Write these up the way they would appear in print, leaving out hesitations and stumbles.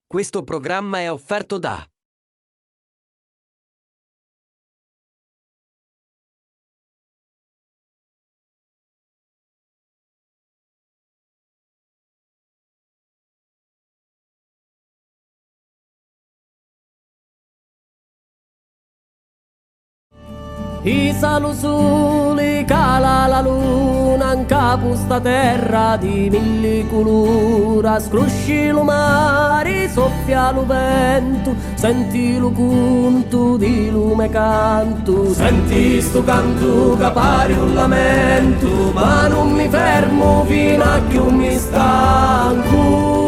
Questo programma è offerto da Isalu suli cala la luna in capo sta terra di mille colura, scrusci lo mare, soffia lo vento, senti lo conto di lume canto, senti sto canto che pare un lamento, ma non mi fermo fino a che non mi stanco.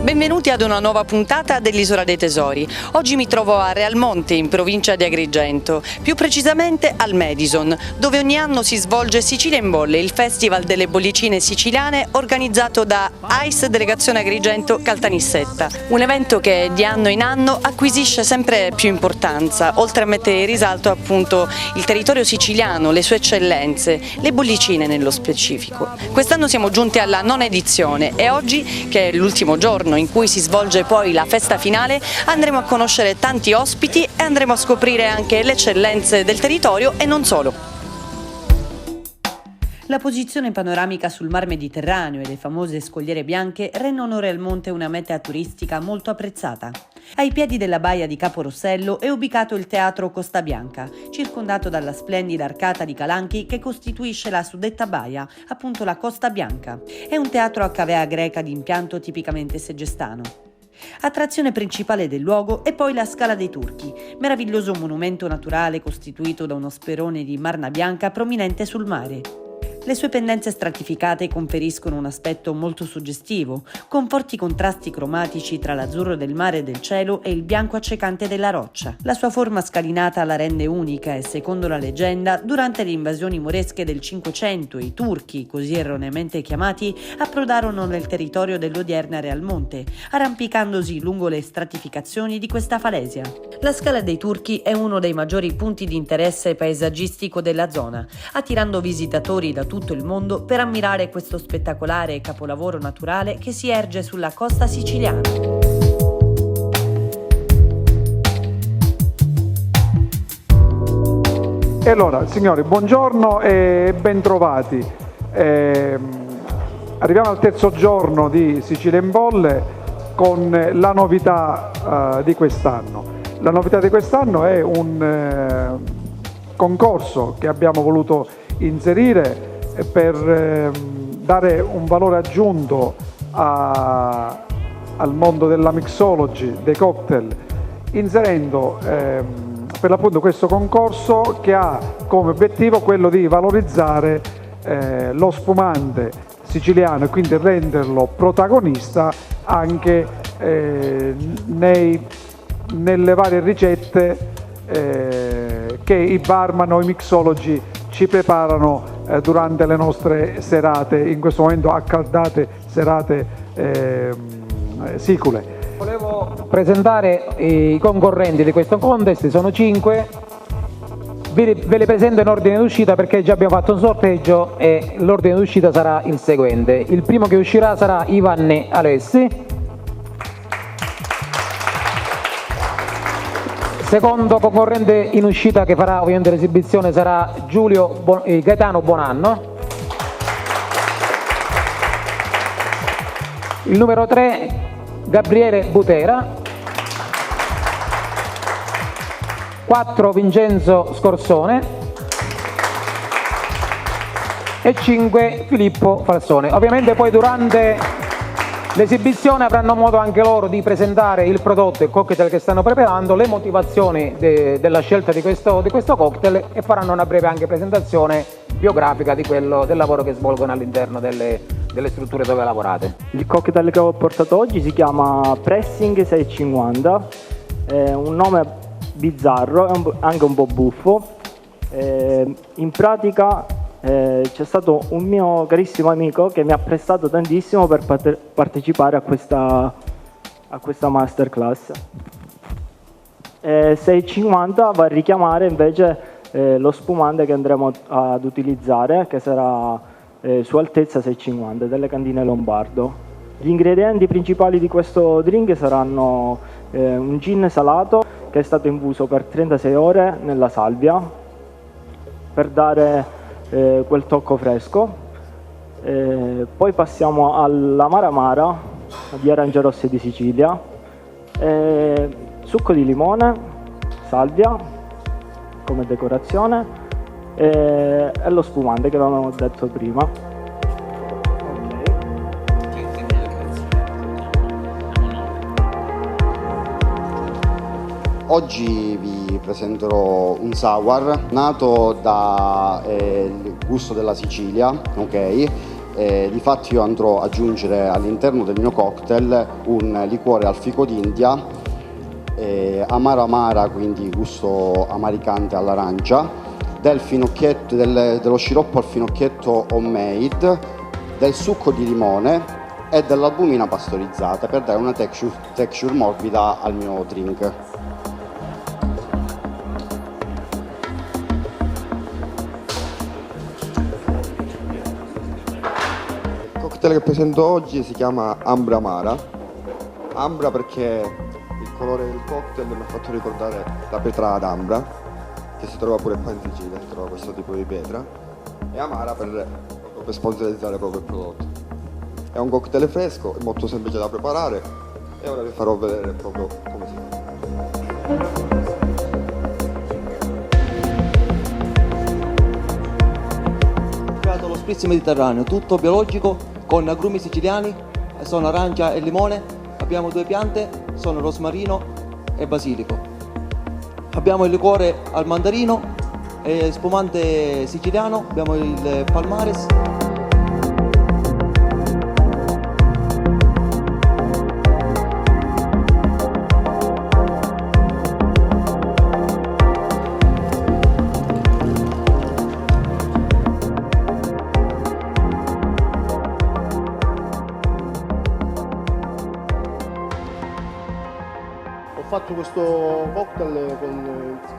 Benvenuti ad una nuova puntata dell'Isola dei Tesori. Oggi mi trovo a Realmonte, in provincia di Agrigento, più precisamente al Madison, dove ogni anno si svolge Sicilia in Bolle, il festival delle bollicine siciliane organizzato da AIS Delegazione Agrigento Caltanissetta. Un evento che di anno in anno acquisisce sempre più importanza, oltre a mettere in risalto appunto il territorio siciliano, le sue eccellenze, le bollicine nello specifico. Quest'anno siamo giunti alla 9ª edizione e oggi, che è l'ultimo giorno in cui si svolge poi la festa finale, andremo a conoscere tanti ospiti e andremo a scoprire anche le eccellenze del territorio e non solo. La posizione panoramica sul mar Mediterraneo e le famose scogliere bianche rendono Realmonte una meta turistica molto apprezzata. Ai piedi della baia di Capo Rossello è ubicato il Teatro Costa Bianca, circondato dalla splendida arcata di Calanchi che costituisce la suddetta baia, appunto la Costa Bianca. È un teatro a cavea greca di impianto tipicamente segestano. Attrazione principale del luogo è poi la Scala dei Turchi, meraviglioso monumento naturale costituito da uno sperone di marna bianca prominente sul mare. Le sue pendenze stratificate conferiscono un aspetto molto suggestivo, con forti contrasti cromatici tra l'azzurro del mare e del cielo e il bianco accecante della roccia. La sua forma scalinata la rende unica e, secondo la leggenda, durante le invasioni moresche del Cinquecento i turchi, così erroneamente chiamati, approdarono nel territorio dell'odierna Realmonte, arrampicandosi lungo le stratificazioni di questa falesia. La Scala dei Turchi è uno dei maggiori punti di interesse paesaggistico della zona, attirando visitatori da tutto il mondo per ammirare questo spettacolare capolavoro naturale che si erge sulla costa siciliana. E allora, signori, buongiorno e bentrovati. Arriviamo al terzo giorno di Sicilia in Bolle con la novità di quest'anno. La novità di quest'anno è un concorso che abbiamo voluto inserire per dare un valore aggiunto al mondo della mixology, dei cocktail, inserendo per l'appunto questo concorso che ha come obiettivo quello di valorizzare lo spumante siciliano e quindi renderlo protagonista anche nelle varie ricette che i barman o i mixologi ci preparano durante le nostre serate, in questo momento accaldate serate sicule. Volevo presentare i concorrenti di questo contest, sono 5, ve li presento in ordine d'uscita perché già abbiamo fatto un sorteggio e l'ordine d'uscita sarà il seguente. Il primo che uscirà sarà Ivan Alessi. Secondo concorrente in uscita che farà ovviamente l'esibizione sarà Gaetano Bonanno. Il numero 3 Gabriele Butera. 4 Vincenzo Scorsone e 5 Filippo Falsone. Ovviamente poi durante l'esibizione avranno modo anche loro di presentare il prodotto e il cocktail che stanno preparando, le motivazioni della scelta di questo cocktail e faranno una breve anche presentazione biografica del lavoro che svolgono all'interno delle strutture dove lavorate. Il cocktail che ho portato oggi si chiama Pressing 650, è un nome bizzarro, anche un po' buffo. In pratica c'è stato un mio carissimo amico che mi ha prestato tantissimo per partecipare a questa masterclass. 650 va a richiamare invece lo spumante che andremo ad utilizzare, che sarà su altezza 650 delle cantine Lombardo. Gli ingredienti principali di questo drink saranno un gin salato che è stato infuso per 36 ore nella salvia per dare quel tocco fresco. Poi passiamo all'amara amara di arancia rosse di Sicilia, succo di limone, salvia come decorazione e lo spumante che avevamo detto prima. Oggi vi presenterò un sour nato dal gusto della Sicilia, ok? Difatti io andrò ad aggiungere all'interno del mio cocktail un liquore al fico d'India, amaro amara, quindi gusto amaricante all'arancia, dello sciroppo al finocchietto homemade, del succo di limone e dell'albumina pastorizzata per dare una texture morbida al mio drink. Il cocktail che presento oggi si chiama Ambra Amara. Ambra perché il colore del cocktail mi ha fatto ricordare la pietra d'ambra, che si trova pure qua in Sicilia, si trova questo tipo di pietra, e Amara per sponsorizzare proprio il prodotto. È un cocktail fresco, è molto semplice da preparare e ora vi farò vedere proprio come si fa. Lo spritz mediterraneo, tutto biologico con agrumi siciliani, sono arancia e limone, abbiamo 2 piante, sono rosmarino e basilico. Abbiamo il liquore al mandarino e spumante siciliano, abbiamo il palmares. Ho fatto questo cocktail con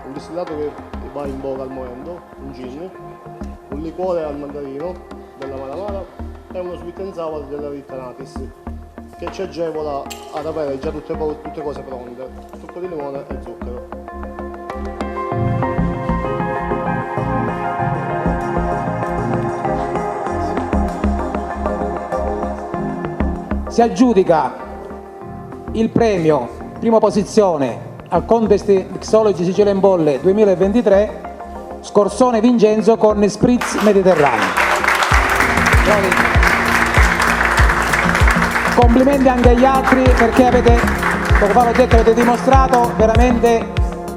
un distillato che va in voga al momento, un gin, un liquore al mandarino della Maramara e uno sweet and sour della Ritta Natis che ci agevola ad avere già tutte cose pronte, succo di limone e zucchero. Si aggiudica il premio prima posizione al Contest Mixology Sicilia in Bolle 2023 Scorsone Vincenzo con Spritz Mediterraneo. Complimenti anche agli altri perché poco fa l'ho detto, avete dimostrato veramente,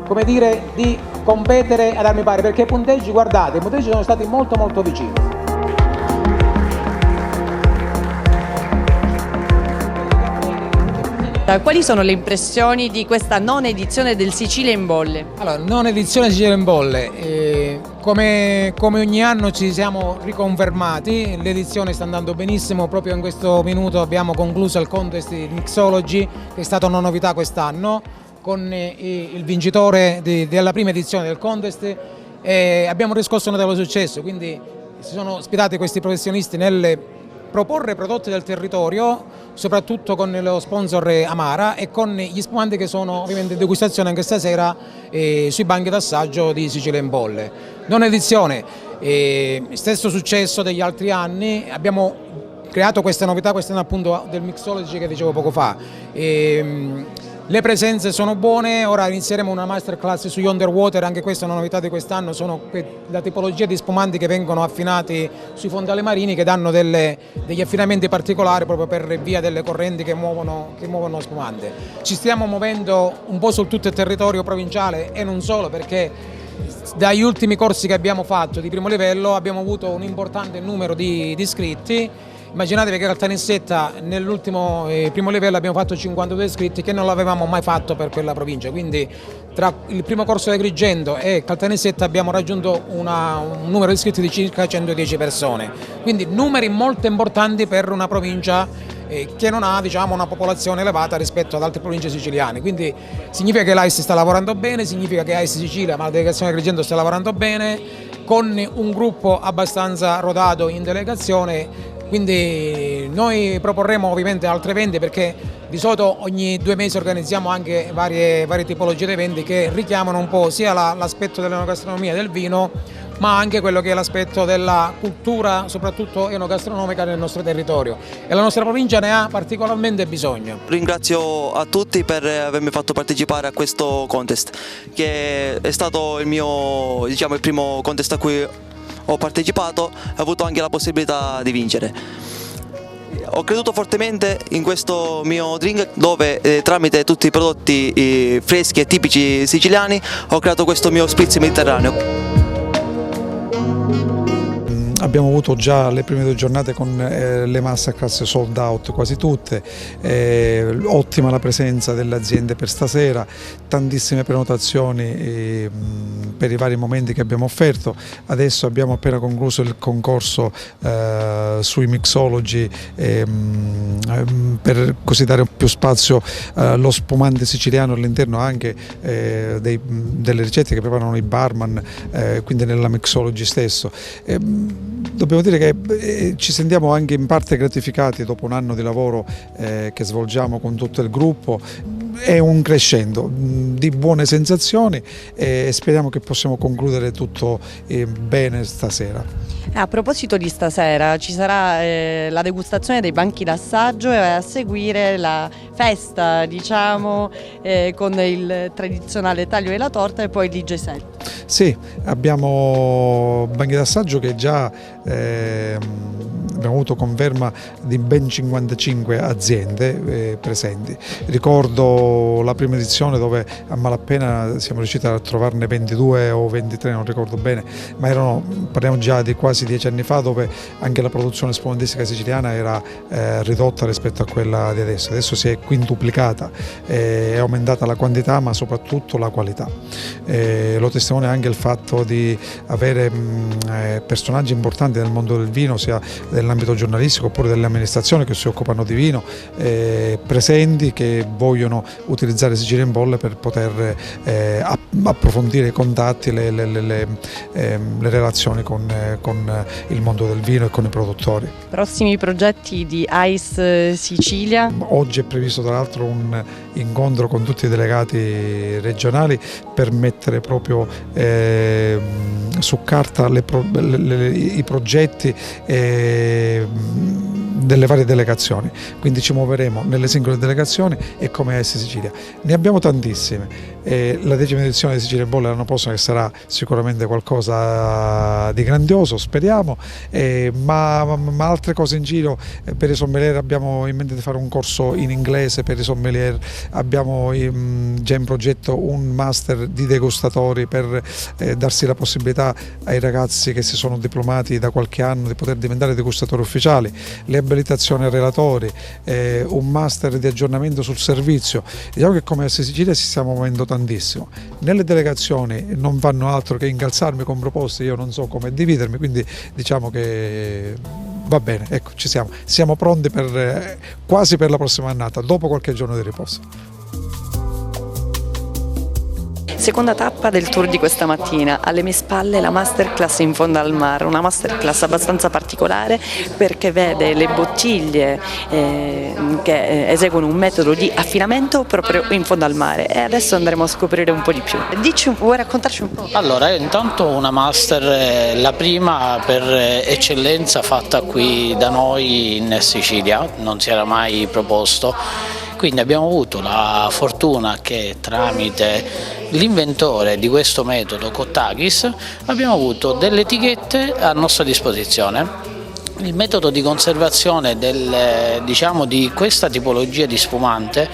come dire, di competere ad armi pari, perché i punteggi, guardate, i punteggi sono stati molto molto vicini. Quali sono le impressioni di questa nona edizione del Sicilia in Bolle? Allora, nona edizione Sicilia in Bolle, come ogni anno ci siamo riconfermati, l'edizione sta andando benissimo, proprio in questo minuto abbiamo concluso il contest di Mixology, che è stata una novità quest'anno, con il vincitore della prima edizione del contest, e abbiamo riscosso un notevole successo, quindi si sono ospitati questi professionisti nel proporre prodotti del territorio, soprattutto con lo sponsor Amara e con gli spumanti che sono ovviamente in degustazione anche stasera sui banchi d'assaggio di Sicilia in Bolle. Nona edizione, stesso successo degli altri anni, abbiamo creato questa novità quest'anno appunto del Mixology che dicevo poco fa. Le presenze sono buone, ora inizieremo una masterclass sugli underwater, anche questa è una novità di quest'anno, sono la tipologia di spumanti che vengono affinati sui fondali marini che danno degli affinamenti particolari proprio per via delle correnti che muovono spumante. Ci stiamo muovendo un po' su tutto il territorio provinciale e non solo, perché dagli ultimi corsi che abbiamo fatto di primo livello abbiamo avuto un importante numero di iscritti. Immaginatevi che a Caltanissetta nell'ultimo primo livello abbiamo fatto 52 iscritti che non l'avevamo mai fatto per quella provincia, quindi tra il primo corso di Agrigento e Caltanissetta abbiamo raggiunto un numero di iscritti di circa 110 persone, quindi numeri molto importanti per una provincia che non ha, diciamo, una popolazione elevata rispetto ad altre province siciliane, quindi significa che l'AIS sta lavorando bene, significa che AIS Sicilia, ma la delegazione di Agrigento sta lavorando bene, con un gruppo abbastanza rodato in delegazione. quindi noi proporremo ovviamente altre vendite, perché di solito ogni 2 mesi organizziamo anche varie tipologie di eventi che richiamano un po' sia l'aspetto dell'enogastronomia del vino, ma anche quello che è l'aspetto della cultura, soprattutto enogastronomica nel nostro territorio, e la nostra provincia ne ha particolarmente bisogno. Ringrazio a tutti per avermi fatto partecipare a questo contest, che è stato il mio, il primo contest a cui ho partecipato, ho avuto anche la possibilità di vincere. Ho creduto fortemente in questo mio drink, dove tramite tutti i prodotti freschi e tipici siciliani ho creato questo mio spritz mediterraneo. Abbiamo avuto già le prime 2 giornate con le masterclass sold out quasi tutte, ottima la presenza delle aziende per stasera, tantissime prenotazioni per i vari momenti che abbiamo offerto. Adesso abbiamo appena concluso il concorso sui mixology per così dare più spazio allo spumante siciliano all'interno anche delle ricette che preparano i barman, quindi nella mixology stesso. Dobbiamo dire che ci sentiamo anche in parte gratificati dopo un anno di lavoro che svolgiamo con tutto il gruppo. È un crescendo di buone sensazioni e speriamo che possiamo concludere tutto bene stasera. A proposito di stasera, ci sarà la degustazione dei banchi d'assaggio e a seguire la festa, diciamo, con il tradizionale taglio della torta e poi il DJ set. Sì, abbiamo banchi d'assaggio che già abbiamo avuto conferma di ben 55 aziende presenti. Ricordo la prima edizione dove a malapena siamo riusciti a trovarne 22 o 23, non ricordo bene, ma parliamo già di quasi 10 anni fa, dove anche la produzione spumantistica siciliana era ridotta rispetto a quella di adesso. Adesso si è quintuplicata, è aumentata la quantità ma soprattutto la qualità. Lo testimonia anche il fatto di avere personaggi importanti nel mondo del vino, sia nell'ambito giornalistico oppure delle amministrazioni che si occupano di vino, presenti, che vogliono utilizzare Sicilia in Bolle per poter approfondire i contatti, le relazioni con il mondo del vino e con i produttori. Prossimi progetti di ICE Sicilia? Oggi è previsto tra l'altro un incontro con tutti i delegati regionali per mettere proprio su carta i progetti delle varie delegazioni, quindi ci muoveremo nelle singole delegazioni e come AS Sicilia. Ne abbiamo tantissime. La 10ª edizione di Sicilia in Bolle l'anno prossimo, che sarà sicuramente qualcosa di grandioso, speriamo, ma altre cose in giro. Per i sommelier abbiamo in mente di fare un corso in inglese per i sommelier, abbiamo già in progetto un master di degustatori per darsi la possibilità ai ragazzi che si sono diplomati da qualche anno di poter diventare degustatori ufficiali, le abilitazioni ai relatori, un master di aggiornamento sul servizio. Diciamo che come AS Sicilia ci stiamo muovendo tantissimo. Nelle delegazioni non fanno altro che incalzarmi con proposte, io non so come dividermi, quindi diciamo che va bene, ecco, ci siamo pronti quasi per la prossima annata, dopo qualche giorno di riposo. Seconda tappa del tour di questa mattina, alle mie spalle la masterclass in fondo al mare, una masterclass abbastanza particolare perché vede le bottiglie che eseguono un metodo di affinamento proprio in fondo al mare, e adesso andremo a scoprire un po' di più. Vuoi raccontarci un po'? Allora, intanto una master, la prima per eccellenza fatta qui da noi in Sicilia, non si era mai proposto. Quindi abbiamo avuto la fortuna che tramite l'inventore di questo metodo, Kottakis, abbiamo avuto delle etichette a nostra disposizione. Il metodo di conservazione di questa tipologia di spumante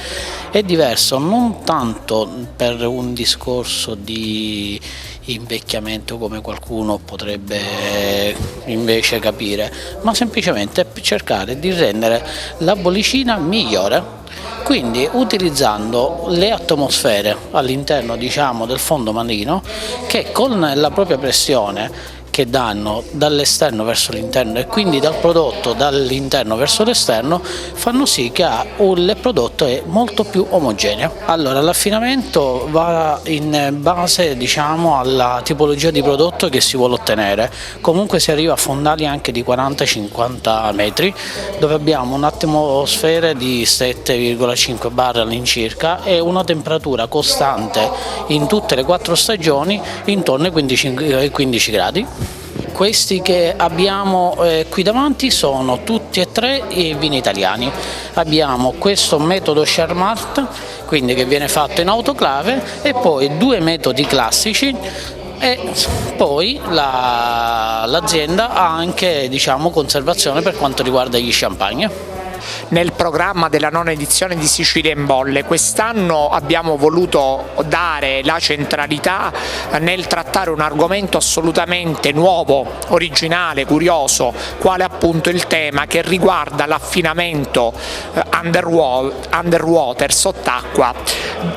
è diverso, non tanto per un discorso di invecchiamento come qualcuno potrebbe invece capire, ma semplicemente per cercare di rendere la bollicina migliore. Quindi utilizzando le atmosfere all'interno del fondo marino, che con la propria pressione che danno dall'esterno verso l'interno e quindi dal prodotto dall'interno verso l'esterno fanno sì che il prodotto è molto più omogeneo. Allora, l'affinamento va in base, diciamo, alla tipologia di prodotto che si vuole ottenere. Comunque si arriva a fondali anche di 40-50 metri, dove abbiamo un'atmosfera di 7,5 bar all'incirca e una temperatura costante in tutte le 4 stagioni intorno ai 15 gradi. Questi che abbiamo qui davanti sono tutti e tre i vini italiani. Abbiamo questo metodo Charmat, quindi che viene fatto in autoclave, e poi 2 metodi classici, e poi l'azienda ha anche, diciamo, conservazione per quanto riguarda gli champagne. Nel programma della nona edizione di Sicilia in Bolle quest'anno abbiamo voluto dare la centralità nel trattare un argomento assolutamente nuovo, originale, curioso, quale appunto il tema che riguarda l'affinamento underwater, sott'acqua,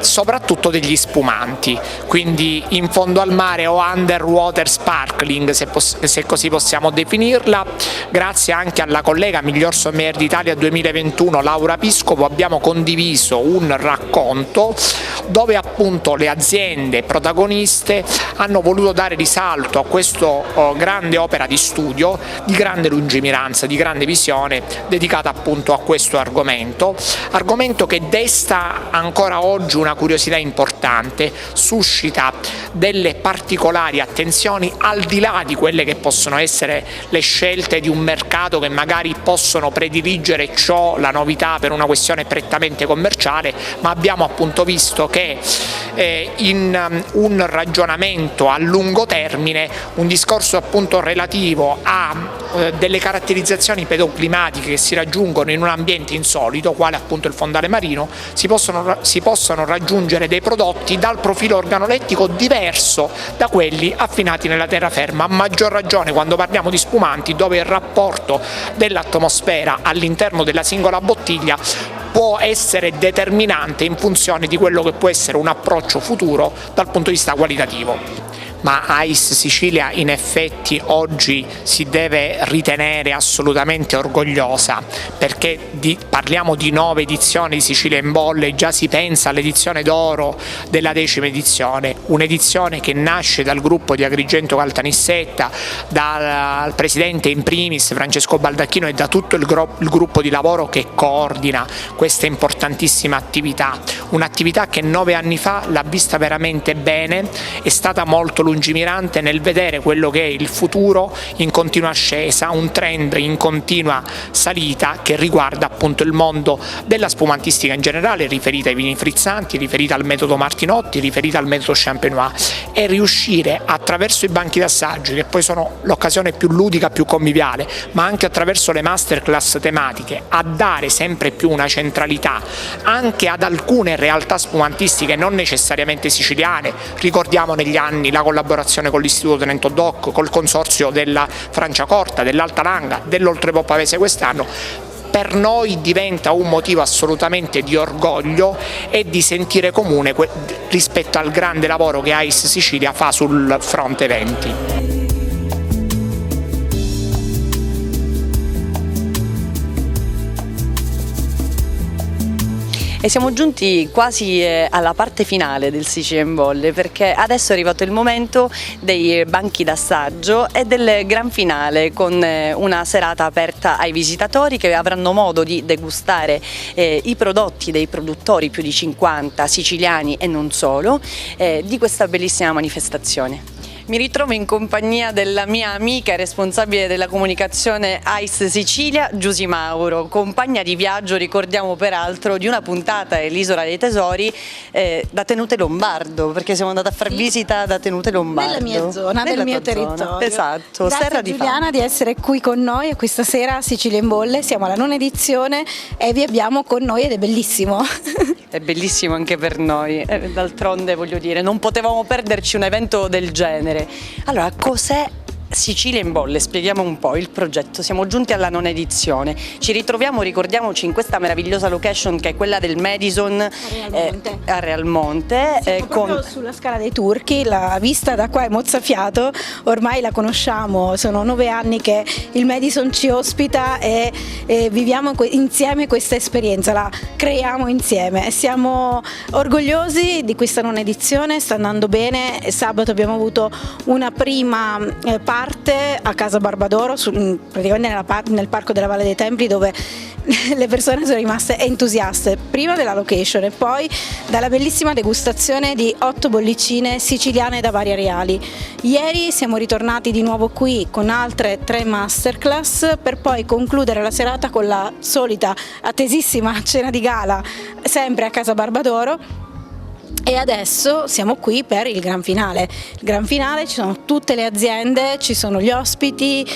soprattutto degli spumanti, quindi in fondo al mare o underwater sparkling, se così possiamo definirla. Grazie anche alla collega miglior sommelier d'Italia 2021 Laura Piscopo abbiamo condiviso un racconto dove appunto le aziende protagoniste hanno voluto dare risalto a questa grande opera di studio, di grande lungimiranza, di grande visione, dedicata appunto a questo argomento che desta ancora oggi una curiosità importante, suscita delle particolari attenzioni al di là di quelle che possono essere le scelte di un mercato che magari possono prediligere la novità per una questione prettamente commerciale, ma abbiamo appunto visto che in un ragionamento a lungo termine, un discorso appunto relativo a delle caratterizzazioni pedoclimatiche che si raggiungono in un ambiente insolito, quale appunto il fondale marino, si possono raggiungere dei prodotti dal profilo organolettico diverso da quelli affinati nella terraferma, a maggior ragione quando parliamo di spumanti dove il rapporto dell'atmosfera all'interno della singola bottiglia può essere determinante in funzione di quello che può essere un approccio futuro dal punto di vista qualitativo. Ma ICE Sicilia in effetti oggi si deve ritenere assolutamente orgogliosa, perché parliamo di 9 edizioni di Sicilia in Bolle, già si pensa all'edizione d'oro della 10ª edizione, un'edizione che nasce dal gruppo di Agrigento Caltanissetta, dal presidente in primis Francesco Baldacchino e da tutto il gruppo di lavoro che coordina questa importantissima attività, un'attività che 9 anni fa l'ha vista veramente bene, è stata molto lungimirante nel vedere quello che è il futuro in continua ascesa, un trend in continua salita che riguarda appunto il mondo della spumantistica in generale, riferita ai vini frizzanti, riferita al metodo Martinotti, riferita al metodo Champenois, e riuscire attraverso i banchi d'assaggio, che poi sono l'occasione più ludica, più conviviale, ma anche attraverso le masterclass tematiche, a dare sempre più una centralità anche ad alcune realtà spumantistiche non necessariamente siciliane. Ricordiamo negli anni la collaborazione con l'Istituto Tenento Doc, col consorzio della Franciacorta, dell'Alta Langa, dell'Oltrepo Pavese quest'anno. Per noi diventa un motivo assolutamente di orgoglio e di sentire comune rispetto al grande lavoro che ICE Sicilia fa sul fronte eventi. E siamo giunti quasi alla parte finale del Sicilia in Bolle, perché adesso è arrivato il momento dei banchi d'assaggio e del gran finale, con una serata aperta ai visitatori che avranno modo di degustare i prodotti dei produttori, più di 50 siciliani e non solo, di questa bellissima manifestazione. Mi ritrovo in compagnia della mia amica e responsabile della comunicazione ICE Sicilia, Giusy Mauro, compagna di viaggio, ricordiamo peraltro, di una puntata dell'Isola dei Tesori da Tenute Lombardo, perché siamo andati a far visita da Tenute Lombardo. Nella mia zona, nel mio territorio. Esatto. Grazie Serra a Giuliana di essere qui con noi e questa sera a Sicilia in Bolle, siamo alla 9ª edizione e vi abbiamo con noi ed è bellissimo. È bellissimo anche per noi, d'altronde voglio dire, non potevamo perderci un evento del genere. Allora, cos'è Sicilia in bolle, spieghiamo un po' il progetto. Siamo giunti alla 9ª edizione, ci ritroviamo, ricordiamoci, in questa meravigliosa location che è quella del Madison a Realmonte. Siamo proprio sulla Scala dei Turchi, la vista da qua è mozzafiato, ormai la conosciamo, sono 9 anni che il Madison ci ospita e viviamo insieme questa esperienza, la creiamo insieme. Siamo orgogliosi di questa 9ª edizione, sta andando bene. Sabato abbiamo avuto una prima parte a Casa Barbadoro, praticamente nel Parco della Valle dei Templi, dove le persone sono rimaste entusiaste prima della location e poi dalla bellissima degustazione di 8 bollicine siciliane da vari areali. Ieri siamo ritornati di nuovo qui con altre 3 masterclass per poi concludere la serata con la solita attesissima cena di gala sempre a Casa Barbadoro. E adesso siamo qui per il gran finale. Il gran finale, ci sono tutte le aziende, ci sono gli ospiti,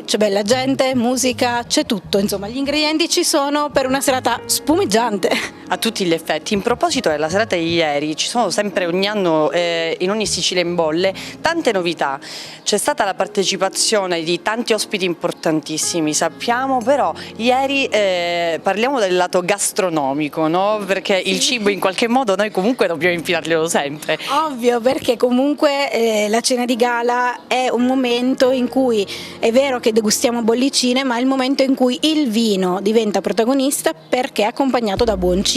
c'è bella gente, musica, c'è tutto, insomma gli ingredienti ci sono per una serata spumeggiante. A tutti gli effetti. In proposito della serata di ieri, ci sono sempre ogni anno in ogni Sicilia in bolle tante novità. C'è stata la partecipazione di tanti ospiti importantissimi, sappiamo, però ieri parliamo del lato gastronomico, no? Perché il cibo in qualche modo noi comunque dobbiamo infilarglielo sempre. Ovvio, perché comunque la cena di gala è un momento in cui è vero che degustiamo bollicine, ma è il momento in cui il vino diventa protagonista perché è accompagnato da buon cibo.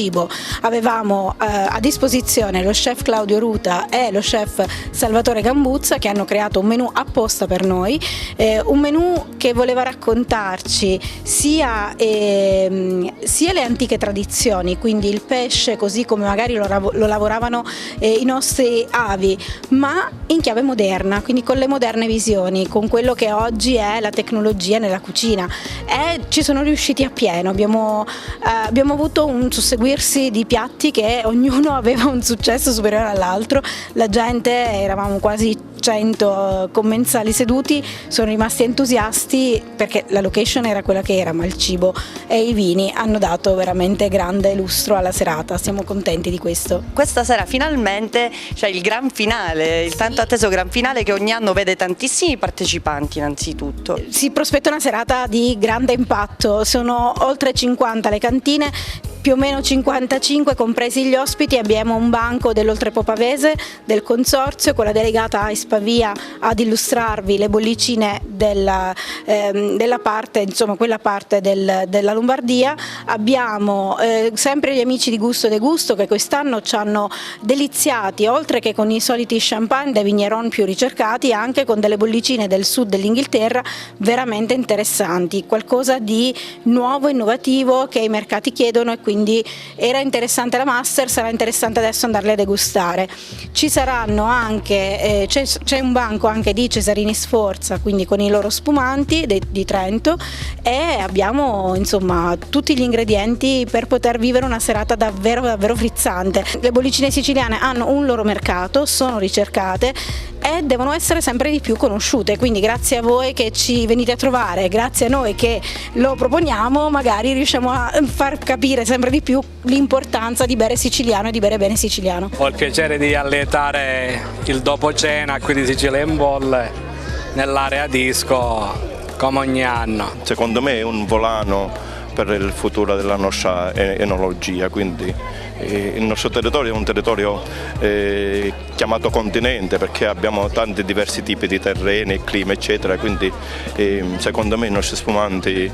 Avevamo a disposizione lo chef Claudio Ruta e lo chef Salvatore Gambuzza che hanno creato un menù apposta per noi, un menù che voleva raccontarci sia le antiche tradizioni, quindi il pesce così come magari lo lavoravano i nostri avi, ma in chiave moderna, quindi con le moderne visioni, con quello che oggi è la tecnologia nella cucina. E ci sono riusciti a pieno, abbiamo avuto un susseguirsi di piatti che ognuno aveva un successo superiore all'altro. La gente, eravamo quasi 100 commensali seduti, sono rimasti entusiasti perché la location era quella che era, ma il cibo e i vini hanno dato veramente grande lustro alla serata. Siamo contenti di questo. Questa sera finalmente c'è il gran finale, il tanto atteso gran finale che ogni anno vede tantissimi partecipanti innanzitutto. Si prospetta una serata di grande impatto, sono oltre 50 le cantine, più o meno 55 compresi gli ospiti. Abbiamo un banco dell'Oltrepo Pavese del consorzio con la delegata a Pavia ad illustrarvi le bollicine della parte, insomma quella parte della Lombardia. Abbiamo sempre gli amici di Gusto de Gusto che quest'anno ci hanno deliziati, oltre che con i soliti champagne dai vigneron più ricercati, anche con delle bollicine del sud dell'Inghilterra veramente interessanti, qualcosa di nuovo, innovativo che i mercati chiedono, e quindi era interessante la master, sarà interessante adesso andarle a degustare. Ci saranno anche, c'è un banco anche di Cesarini Sforza, quindi con i loro spumanti di Trento, e abbiamo insomma tutti gli ingredienti per poter vivere una serata davvero davvero frizzante. Le bollicine siciliane hanno un loro mercato, sono ricercate e devono essere sempre di più conosciute, quindi grazie a voi che ci venite a trovare, grazie a noi che lo proponiamo, magari riusciamo a far capire sempre di più l'importanza di bere siciliano e di bere bene siciliano. Ho il piacere di allietare il dopo cena qui di Sicilia in bolle nell'area disco come ogni anno. Secondo me è un volano per il futuro della nostra enologia, quindi il nostro territorio è un territorio chiamato continente perché abbiamo tanti diversi tipi di terreni, clima eccetera, quindi secondo me i nostri spumanti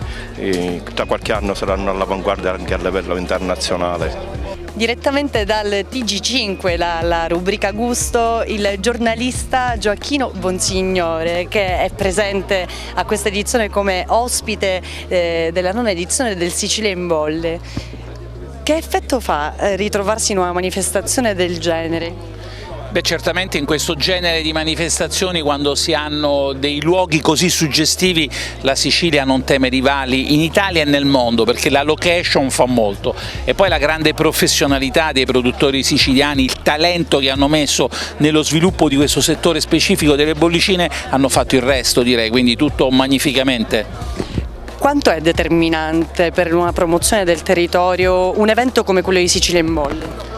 tra qualche anno saranno all'avanguardia anche a livello internazionale. Direttamente dal TG5, la rubrica Gusto, il giornalista Gioacchino Bonsignore che è presente a questa edizione come ospite della 9ª edizione del Sicilia in bolle. Che effetto fa ritrovarsi in una manifestazione del genere? Beh, certamente in questo genere di manifestazioni, quando si hanno dei luoghi così suggestivi, la Sicilia non teme rivali in Italia e nel mondo, perché la location fa molto, e poi la grande professionalità dei produttori siciliani, il talento che hanno messo nello sviluppo di questo settore specifico delle bollicine hanno fatto il resto, direi, quindi tutto magnificamente. Quanto è determinante per una promozione del territorio un evento come quello di Sicilia in bolle?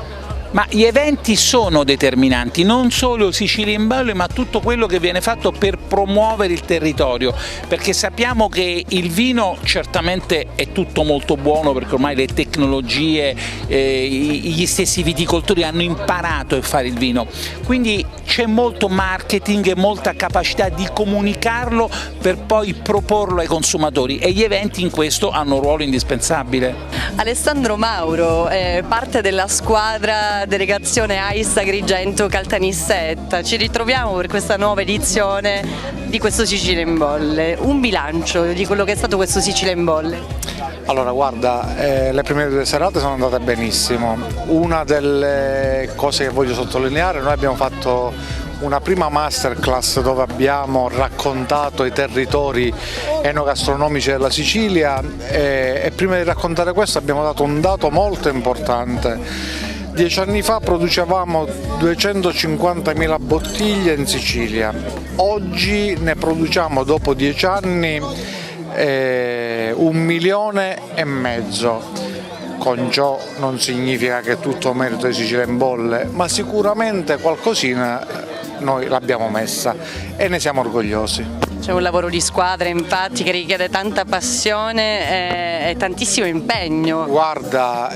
Ma gli eventi sono determinanti, non solo Sicilia in Bolle, ma tutto quello che viene fatto per promuovere il territorio, perché sappiamo che il vino certamente è tutto molto buono, perché ormai le tecnologie, gli stessi viticoltori hanno imparato a fare il vino, quindi c'è molto marketing e molta capacità di comunicarlo per poi proporlo ai consumatori, e gli eventi in questo hanno un ruolo indispensabile. Alessandro Mauro, parte della squadra delegazione AIS Agrigento Caltanissetta. Ci ritroviamo per questa nuova edizione di questo Sicilia in Bolle. Un bilancio di quello che è stato questo Sicilia in Bolle. Allora guarda, le prime 2 serate sono andate benissimo. Una delle cose che voglio sottolineare, noi abbiamo fatto una prima masterclass dove abbiamo raccontato i territori enogastronomici della Sicilia e prima di raccontare questo abbiamo dato un dato molto importante. 10 anni fa producevamo 250.000 bottiglie in Sicilia, oggi ne produciamo dopo 10 anni 1,5 milioni. Con ciò non significa che è tutto merito di Sicilia in Bolle, ma sicuramente qualcosina noi l'abbiamo messa e ne siamo orgogliosi. C'è un lavoro di squadra infatti che richiede tanta passione e tantissimo impegno. Guarda,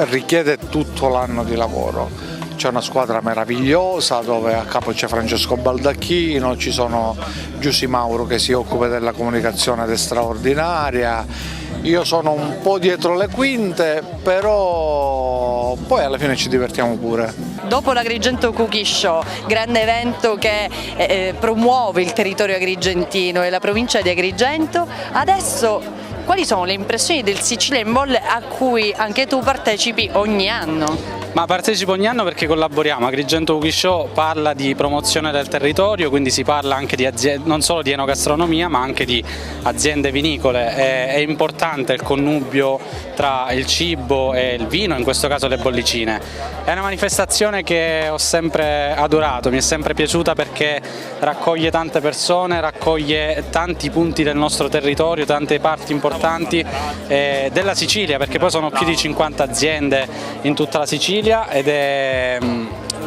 richiede tutto l'anno di lavoro. C'è una squadra meravigliosa dove a capo c'è Francesco Baldacchino, ci sono Giussi Mauro che si occupa della comunicazione ed è straordinaria. Io sono un po' dietro le quinte, però poi alla fine ci divertiamo pure. Dopo l'Agrigento Cookie Show, grande evento che promuove il territorio agrigentino e la provincia di Agrigento, adesso quali sono le impressioni del Sicilia in Bolle a cui anche tu partecipi ogni anno? Ma partecipo ogni anno perché collaboriamo. Agrigento Cookie Show parla di promozione del territorio, quindi si parla anche di non solo di enogastronomia ma anche di aziende vinicole. È importante il connubio tra il cibo e il vino, in questo caso le bollicine. È una manifestazione che ho sempre adorato, mi è sempre piaciuta perché raccoglie tante persone, raccoglie tanti punti del nostro territorio, tante parti importanti della Sicilia, perché poi sono più di 50 aziende in tutta la Sicilia ed è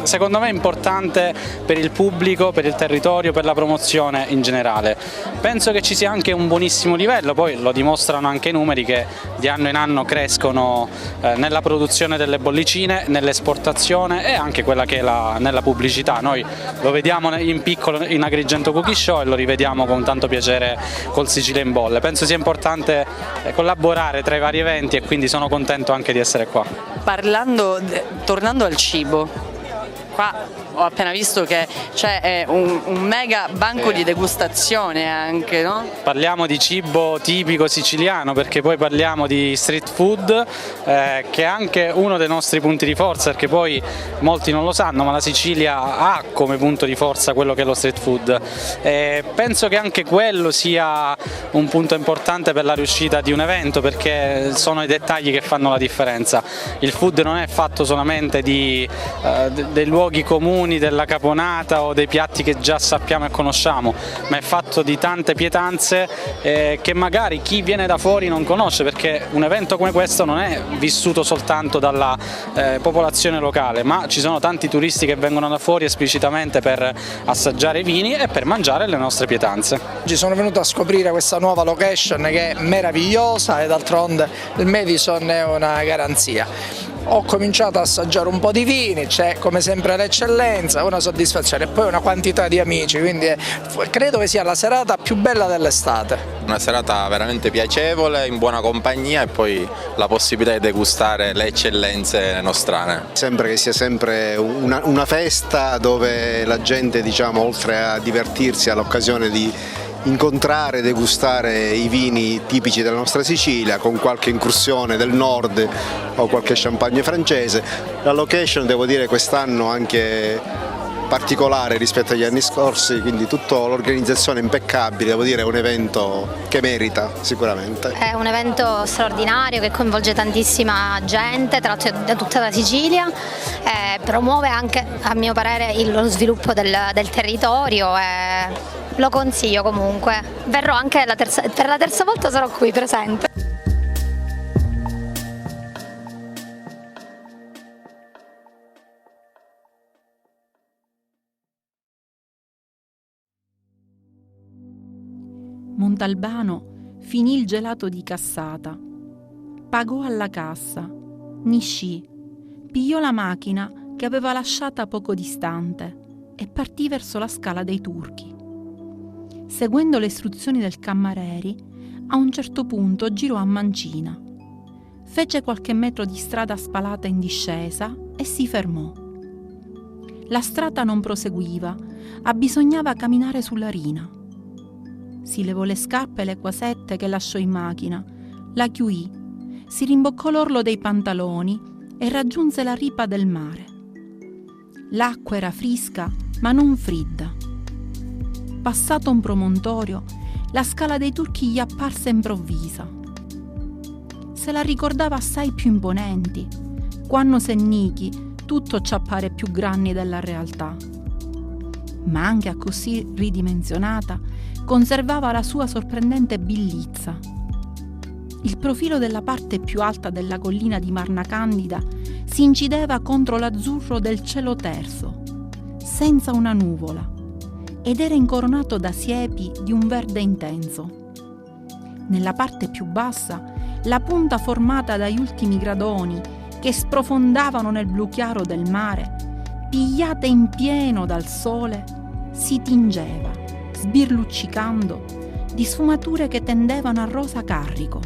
secondo me importante per il pubblico, per il territorio, per la promozione in generale. Penso che ci sia anche un buonissimo livello, poi lo dimostrano anche i numeri che di anno in anno crescono nella produzione delle bollicine, nell'esportazione e anche quella che è nella pubblicità. Noi lo vediamo in piccolo in Agrigento Cookie Show e lo rivediamo con tanto piacere col Sicilia in Bolle. Penso sia importante collaborare tra i vari eventi e quindi sono contento anche di essere qua. Tornando al cibo, qua ho appena visto che c'è un mega banco di degustazione anche, no? Parliamo di cibo tipico siciliano perché poi parliamo di street food che è anche uno dei nostri punti di forza, perché poi molti non lo sanno ma la Sicilia ha come punto di forza quello che è lo street food. Penso che anche quello sia un punto importante per la riuscita di un evento, perché sono i dettagli che fanno la differenza. Il food non è fatto solamente dei luoghi comuni, della caponata o dei piatti che già sappiamo e conosciamo, ma è fatto di tante pietanze che magari chi viene da fuori non conosce, perché un evento come questo non è vissuto soltanto dalla popolazione locale, ma ci sono tanti turisti che vengono da fuori esplicitamente per assaggiare i vini e per mangiare le nostre pietanze. Oggi sono venuto a scoprire questa nuova location che è meravigliosa e d'altronde il Madison è una garanzia. Ho cominciato a assaggiare un po' di vini, c'è come sempre l'eccellenza, una soddisfazione e poi una quantità di amici, quindi credo che sia la serata più bella dell'estate. Una serata veramente piacevole, in buona compagnia e poi la possibilità di degustare le eccellenze nostrane. Sembra che sia sempre una festa dove la gente, diciamo, oltre a divertirsi ha l'occasione di incontrare, degustare i vini tipici della nostra Sicilia con qualche incursione del nord o qualche champagne francese. La location, devo dire, quest'anno anche particolare rispetto agli anni scorsi, quindi tutta l'organizzazione impeccabile, devo dire è un evento che merita sicuramente. È un evento straordinario che coinvolge tantissima gente, tra l'altro da tutta la Sicilia, promuove anche a mio parere lo sviluppo del territorio. Lo consiglio comunque, verrò anche per la terza volta sarò qui presente. Montalbano finì il gelato di cassata, pagò alla cassa, niscì, pigliò la macchina che aveva lasciata poco distante e partì verso la Scala dei Turchi. Seguendo le istruzioni del cammareri, a un certo punto girò a mancina. Fece qualche metro di strada spalata in discesa e si fermò. La strada non proseguiva, abbisognava camminare sulla rina. Si levò le scarpe e le quasette che lasciò in macchina, la chiudì, si rimboccò l'orlo dei pantaloni e raggiunse la ripa del mare. L'acqua era fresca, ma non fredda. Passato un promontorio, la Scala dei Turchi gli apparse improvvisa. Se la ricordava assai più imponenti. Quando sennichi, tutto ci appare più grandi della realtà. Ma anche a così ridimensionata, conservava la sua sorprendente bellezza. Il profilo della parte più alta della collina di Marna Candida si incideva contro l'azzurro del cielo terso, senza una nuvola, ed era incoronato da siepi di un verde intenso. Nella parte più bassa, la punta formata dagli ultimi gradoni che sprofondavano nel blu chiaro del mare, pigliata in pieno dal sole, si tingeva, sbirluccicando, di sfumature che tendevano a rosa carrico.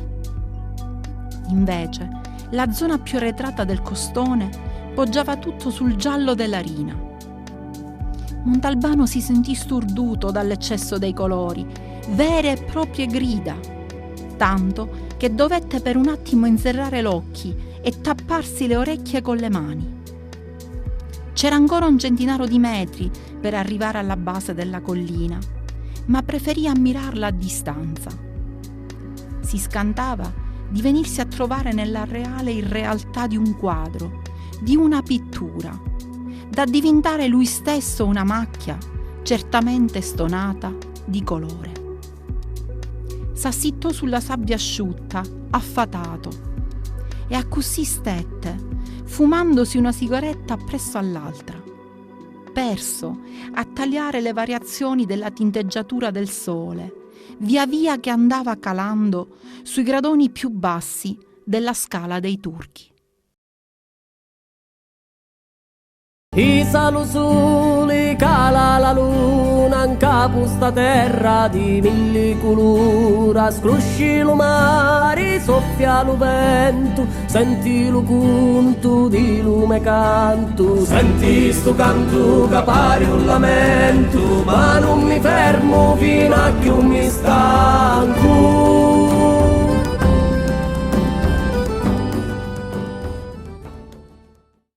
Invece, la zona più arretrata del costone poggiava tutto sul giallo della rina. Montalbano si sentì sturduto dall'eccesso dei colori, vere e proprie grida, tanto che dovette per un attimo inserrare l'occhi e tapparsi le orecchie con le mani. C'era ancora un centinaio di metri per arrivare alla base della collina, ma preferì ammirarla a distanza. Si scantava di venirsi a trovare nella reale irrealtà di un quadro, di una pittura, da diventare lui stesso una macchia certamente stonata di colore. S'assittò sulla sabbia asciutta, affatato, e a così stette, fumandosi una sigaretta appresso all'altra, perso a tagliare le variazioni della tinteggiatura del sole, via via che andava calando sui gradoni più bassi della Scala dei Turchi. Isalu suli cala la luna in capo sta terra di mille colura, scrusci lo mare, soffia lo vento, senti lo conto di lume canto, senti sto canto che pare un lamento, ma non mi fermo fino a che mi stanco.